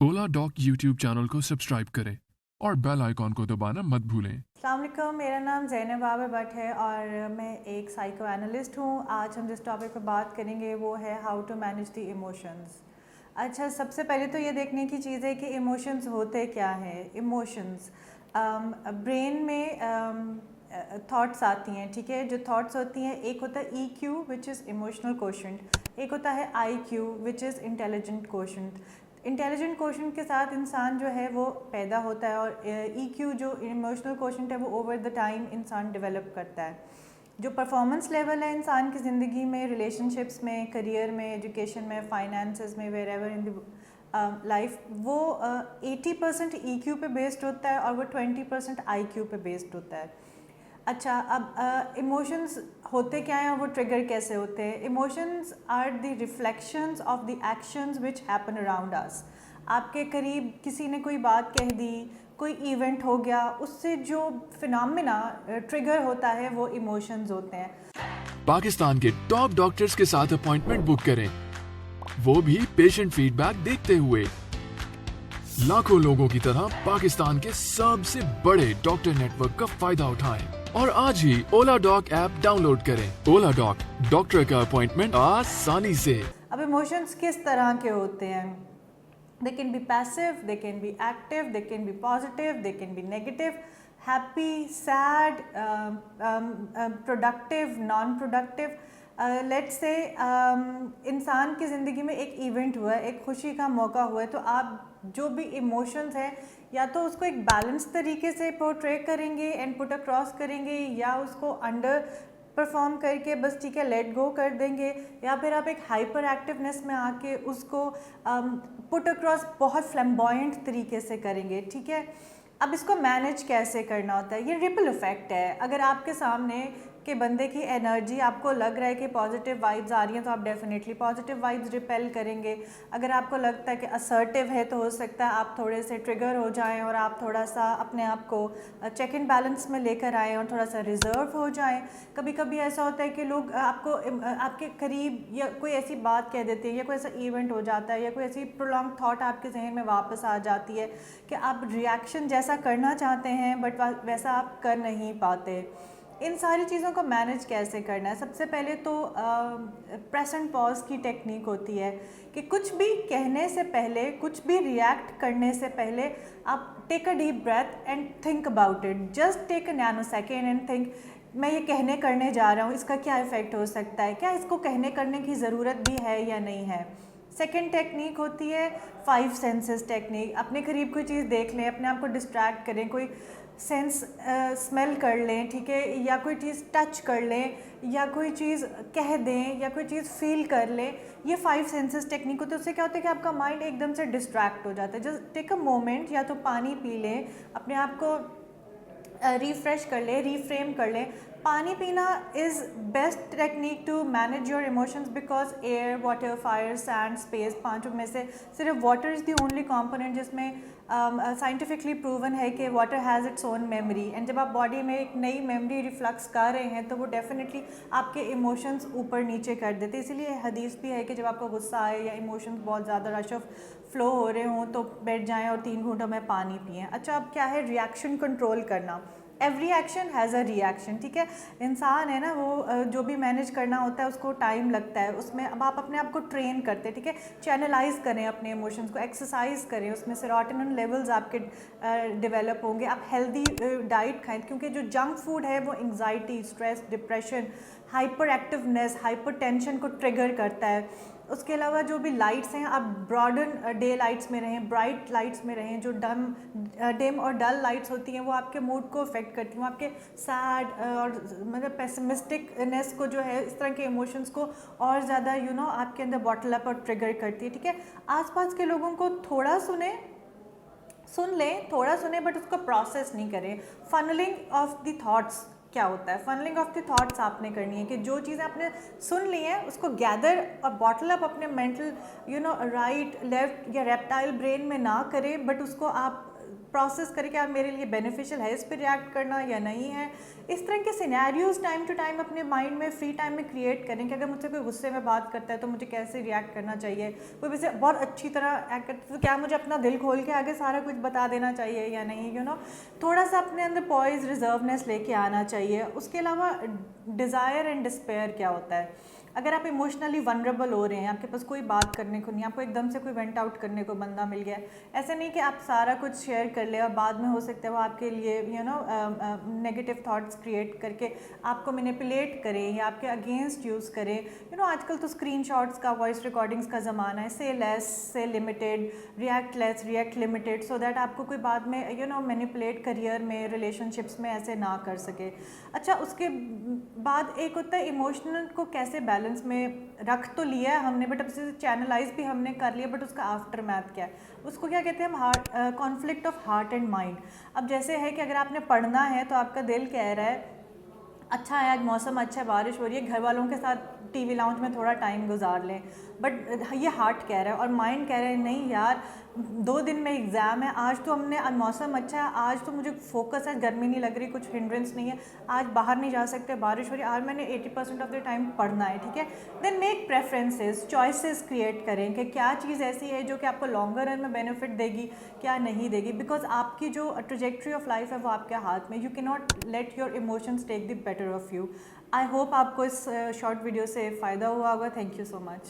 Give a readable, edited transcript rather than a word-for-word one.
ओला dock YouTube channel को subscribe करें और बेल आइकॉन को दबाना मत भूलें। अस्सलाम वालेकुम, मेरा नाम ज़ैनब आबिद भट्ट है और मैं एक साइको एनालिस्ट हूँ। आज हम जिस टॉपिक पर बात करेंगे वो है how to manage the emotions. अच्छा, सबसे पहले तो ये देखने की चीज़ है कि इमोशंस होते क्या हैं। इमोशंस ब्रेन में थॉट्स आती हैं, ठीक है। जो थॉट्स होती हैं, एक होता है EQ which is emotional quotient, एक होता है IQ which is intelligent quotient. Intelligent quotient के साथ इंसान जो है वो पैदा होता है और EQ जो इमोशनल कोशेंट है वो ओवर द टाइम इंसान डेवलप करता है। जो परफॉर्मेंस लेवल है इंसान की ज़िंदगी में, रिलेशनशिप्स में, करियर में, एजुकेशन में, फाइनेंसेस में, wherever in the life, वो 80% EQ पे बेस्ड होता है और वो 20% IQ पे बेस्ड होता है। अच्छा, अब इमोशंस होते क्या हैं और वो ट्रिगर कैसे होते हैं। Emotions are the reflections of the actions which happen around us. आपके करीब किसी ने कोई बात कह दी, कोई इवेंट हो गया, उससे जो फिनोमेना ट्रिगर होता है वो इमोशंस होते हैं। पाकिस्तान के टॉप डॉक्टर्स के साथ अपॉइंटमेंट बुक करें, वो भी पेशेंट फीडबैक देखते हुए। लाखों लोगों की तरह पाकिस्तान के सबसे बड़े डॉक्टर नेटवर्क का फायदा उठाएं और आज ही ओला डॉक ऐप डाउनलोड करें। ओला डॉक, डॉक्टर का अपॉइंटमेंट आसानी से। अब इमोशंस किस तरह के होते हैं? They can be passive, they can be active, they can be positive, they can be negative, happy, sad, productive, non-productive. Let's say इंसान की ज़िंदगी में एक इवेंट हुआ है, एक खुशी का मौका हुआ है, तो आप जो भी इमोशंस हैं या तो उसको एक बैलेंस तरीके से पोर्ट्रे करेंगे एंड पुट अक्रॉस करेंगे, या उसको अंडर परफॉर्म करके बस ठीक है लेट गो कर देंगे, या फिर आप एक हाइपर एक्टिवनेस में आके उसको पुट अक्रॉस बहुत फ्लैम्बॉयंट तरीके से करेंगे, ठीक है। अब इसको मैनेज कैसे करना होता है? ये रिपल इफेक्ट है। अगर आपके सामने के बंदे की एनर्जी आपको लग रहा है कि पॉजिटिव वाइब्स आ रही हैं तो आप डेफिनेटली पॉजिटिव वाइब्स रिपेल करेंगे। अगर आपको लगता है कि असर्टिव है तो हो सकता है आप थोड़े से ट्रिगर हो जाएं और आप थोड़ा सा अपने आप को चेक इन बैलेंस में लेकर आएँ और थोड़ा सा रिजर्व हो जाएं। कभी कभी ऐसा होता है कि लोग आपको आपके करीब या कोई ऐसी बात कह देते हैं या कोई ऐसा इवेंट हो जाता है या कोई ऐसी प्रोलॉन्ग थॉट आपके जहन में वापस आ जाती है कि आप रिएक्शन जैसा करना चाहते हैं बट वैसा आप कर नहीं पाते। इन सारी चीज़ों को मैनेज कैसे करना है? सबसे पहले तो प्रेस एंड पॉज की टेक्निक होती है कि कुछ भी कहने से पहले, कुछ भी रिएक्ट करने से पहले आप take a deep breath and think about it. Just take a nano second and think, मैं ये कहने करने जा रहा हूँ, इसका क्या इफ़ेक्ट हो सकता है, क्या इसको कहने करने की ज़रूरत भी है या नहीं है। सेकेंड टेक्निक होती है 5 सेंसेस टेक्निक। अपने करीब कोई चीज़ देख लें, अपने आप को डिस्ट्रैक्ट करें, कोई सेंस स्मेल कर लें, ठीक है, या कोई चीज़ टच कर लें, या कोई चीज़ कह दें, या कोई चीज़ फील कर लें। ये 5 सेंसेस टेक्निक होती है। उससे क्या होता है कि आपका माइंड एकदम से डिस्ट्रैक्ट हो जाता है। जस्ट टेक अ मोमेंट, या तो पानी पी लें, अपने आप को रिफ़्रेश कर लें, रीफ्रेम कर लें। पानी पीना is best technique to manage your emotions because air, water, fire, sand, space, पांचों में से सिर्फ water is the only component जिसमें साइंटिफिकली प्रूवन है कि water has its own memory. And जब आप बॉडी में एक नई मेमोरी रिफ्लक्स कर रहे हैं तो वो डेफिनेटली आपके इमोशंस ऊपर नीचे कर देते हैं। इसीलिए हदीस भी है कि जब आपको गुस्सा आए या इमोशंस बहुत ज़्यादा रश ऑफ फ्लो हो रहे हों तो बैठ जाएं और 3 घूंटों में पानी पिएं। अच्छा, अब क्या है रिएक्शन कंट्रोल करना। Every action has a reaction, ठीक है। इंसान है ना, वो जो भी मैनेज करना होता है उसको टाइम लगता है उसमें। अब आप अपने आप को ट्रेन करते हैं, ठीक है, चैनलाइज करें अपने इमोशंस को, एक्सरसाइज करें, उसमें सेरोटोनिन लेवल्स आपके डेवलप होंगे। आप हेल्दी डाइट खाएं, क्योंकि जो जंक फूड है वो anxiety, stress, depression, hyper activeness, hyper tension को ट्रिगर करता है। उसके अलावा जो भी लाइट्स हैं, आप ब्रॉडन डे लाइट्स में रहें, ब्राइट लाइट्स में रहें। जो डिम और डल लाइट्स होती हैं वो आपके मूड को अफेक्ट करती हैं, वो आपके सैड और मतलब पेसिमिस्टिकनेस को जो है, इस तरह के इमोशंस को और ज़्यादा आपके अंदर बॉटल अप और ट्रिगर करती है, ठीक है। आसपास के लोगों को थोड़ा सुन लें, थोड़ा सुने बट उसको प्रोसेस नहीं करें। फनलिंग ऑफ द थॉट्स क्या होता है? फनलिंग ऑफ द थॉट्स आपने करनी है कि जो चीज़ें आपने सुन ली हैं उसको गैदर और बॉटल अप अपने मेंटल राइट, लेफ्ट या रेप्टाइल ब्रेन में ना करें, बट उसको आप प्रोसेस करें कि यार मेरे लिए बेनिफिशियल है इस पर रिएक्ट करना या नहीं है। इस तरह के सिनेरियोज टाइम टू टाइम अपने माइंड में फ्री टाइम में क्रिएट करें कि अगर मुझसे कोई गुस्से में बात करता है तो मुझे कैसे रिएक्ट करना चाहिए, कोई वैसे बहुत अच्छी तरह एक्ट करता है तो क्या मुझे अपना दिल खोल के आगे सारा कुछ बता देना चाहिए या नहीं, यू नो। थोड़ा सा अपने अंदर पॉइज रिजर्वनेस लेके आना चाहिए। उसके अलावा डिज़ायर एंड डिस्पेयर क्या होता है, अगर आप इमोशनली वनरेबल हो रहे हैं, आपके पास कोई बात करने को नहीं, आपको एकदम से कोई वेंट आउट करने को बंदा मिल गया है, ऐसे नहीं कि आप सारा कुछ शेयर कर ले और बाद में हो सकता है वो आपके लिए you know negative thoughts create करके आपको मैनिपुलेट करें या आपके अगेंस्ट यूज़ करें। यू नो आजकल तो स्क्रीनशॉट्स का, वॉइस रिकॉर्डिंग्स का ज़माना है। से लेस, से limited, react less, react limited, so that आपको कोई बाद में यू नो मैनिपुलेट करियर में, रिलेशनशिप्स में ऐसे ना कर सके। अच्छा, उसके बाद एक होता है इमोशनल को कैसे बैलेंस में रख तो लिया है हमने, बट अब से चैनलाइज भी हमने कर लिया, बट उसका आफ्टर मैथ क्या है, उसको क्या कहते हैं हम, heart conflict of heart and mind. अब जैसे है कि अगर आपने पढ़ना है तो आपका दिल कह रहा है अच्छा है आज मौसम अच्छा है, बारिश हो रही है, घर वालों के साथ टीवी लाउंज में थोड़ा टाइम गुजार लें, बट ये हार्ट कह रहा है और माइंड कह रहा है नहीं यार 2 दिन में एग्ज़ाम है, आज तो हमने मौसम अच्छा है, आज तो मुझे फोकस है, गर्मी नहीं लग रही, कुछ हिंड्रेंस नहीं है, आज बाहर नहीं जा सकते, बारिश हो रही है, आज मैंने 80% ऑफ द टाइम पढ़ना है, ठीक है। Then make preferences, choices create करें कि क्या चीज़ ऐसी है जो कि आपको लॉन्गर रन में बेनिफिट देगी, क्या नहीं देगी, बिकॉज आपकी जो ट्रेजेक्ट्री ऑफ लाइफ है वो आपके हाथ में। You can not let your emotions take the better of you. I hope आपको इस शॉर्ट वीडियो से फ़ायदा हुआ होगा। Thank you so much.